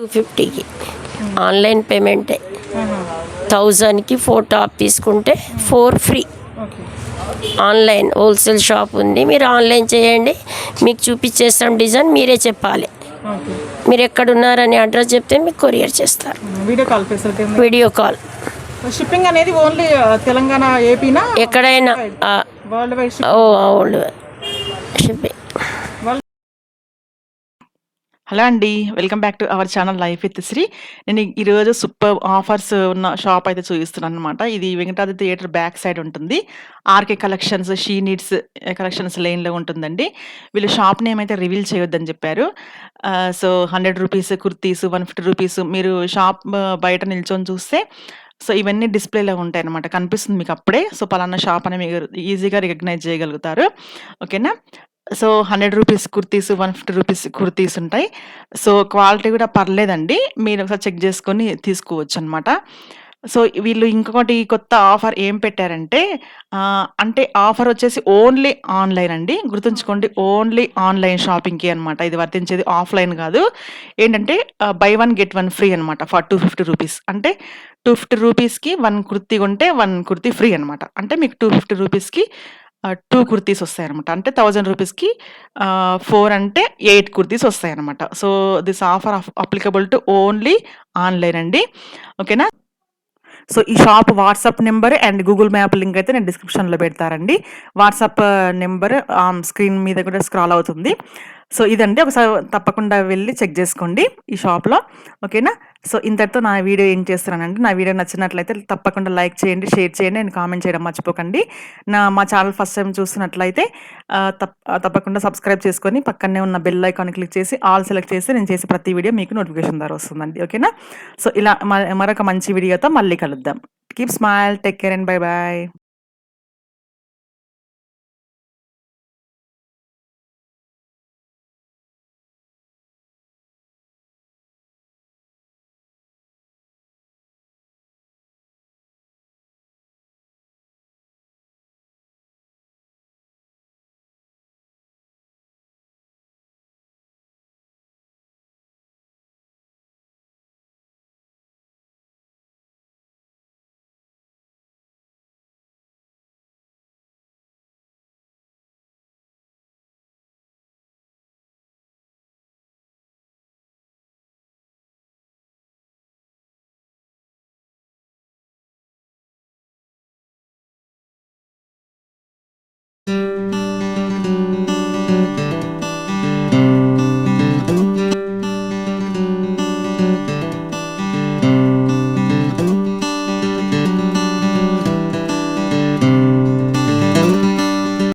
250కి online పేమెంటే. 1000కి 4 top తీసుకుంటే 4 free. Online wholesale shop ఉంది, మీరు ఆన్లైన్ చేయండి, మీకు చూపించేస్తాం డిజైన్, మీరే చెప్పాలి. మీరు ఎక్కడున్నారని అడ్రస్ చెప్తే మీకు కొరియర్ చేస్తారు. Video call. షిప్పింగ్ అనేది ఓన్లీ తెలంగాణ, ఏపీనా, ఎక్కడైనా వరల్డ్ వైడ్ షిప్పింగ్. హలో అండి, welcome back to our channel life with Sri. నేను ఈరోజు సూపర్ ఆఫర్స్ ఉన్న షాప్ అయితే చూపిస్తున్నాను అనమాట. ఇది వెంకటాద్రి థియేటర్ బ్యాక్ సైడ్ ఉంటుంది. RK collections, she needs collections లైన్లో ఉంటుందండి. వీళ్ళు షాప్ నేమ్ అయితే రివీల్ చేయొద్దని చెప్పారు. So 100 rupees kurtis, 150 rupees. మీరు షాప్ బయట నిల్చొని చూస్తే సో ఇవన్నీ డిస్ప్లేలో ఉంటాయి అనమాట, కనిపిస్తుంది మీకు అప్పుడే. సో పలానా షాప్ అని మీరు ఈజీగా రికగ్నైజ్ చేయగలుగుతారు. ఓకేనా. So 100 rupees kurtis, 150 rupees kurtis ఉంటాయి. సో క్వాలిటీ కూడా పర్లేదండి, మీరు ఒకసారి చెక్ చేసుకొని తీసుకోవచ్చు అనమాట. సో వీళ్ళు ఇంకొకటి కొత్త ఆఫర్ ఏం పెట్టారంటే, అంటే ఆఫర్ వచ్చేసి ఓన్లీ ఆన్లైన్ అండి, గుర్తుంచుకోండి. ఓన్లీ ఆన్లైన్ షాపింగ్కి అనమాట ఇది వర్తించేది, ఆఫ్లైన్ కాదు. ఏంటంటే బై 1 గెట్ 1 ఫ్రీ అనమాట ఫర్ 250 రూపీస్. అంటే 250 రూపీస్కి 1 కుర్తీ కొంటే 1 కుర్తీ ఫ్రీ అనమాట. అంటే మీకు 250 రూపీస్కి 2 కుర్తీస్ వస్తాయనమాట. అంటే 1000 రూపీస్కి 4 అంటే 8 కుర్తీస్ వస్తాయనమాట. So this offer applicable to only online అండి. ఓకేనా. సో ఈ shop WhatsApp number and Google map link అయితే నేను డిస్క్రిప్షన్లో పెడతారండి. వాట్సాప్ నెంబర్ స్క్రీన్ మీద కూడా స్క్రాల్ అవుతుంది. సో ఇదండి, ఒకసారి తప్పకుండా వెళ్ళి చెక్ చేసుకోండి ఈ షాప్లో. ఓకేనా. సో ఇంతటితో నా వీడియో ఏం చేస్తున్నానండి. నా వీడియో నచ్చినట్లయితే తప్పకుండా లైక్ చేయండి, షేర్ చేయండి అండ్ కామెంట్ చేయడం మర్చిపోకండి. మా ఛానల్ ఫస్ట్ టైం చూస్తున్నట్లయితే తప్పకుండా సబ్స్క్రైబ్ చేసుకొని పక్కనే ఉన్న బెల్ ఐకాన్ క్లిక్ చేసి ఆల్ సెలెక్ట్ చేసి నేను చేసే ప్రతి వీడియో మీకు నోటిఫికేషన్ ద్వారా వస్తుందండి. ఓకేనా. సో ఇలా మరొక మంచి వీడియోతో మళ్ళీ కలుద్దాం. Keep smile, take care and bye bye.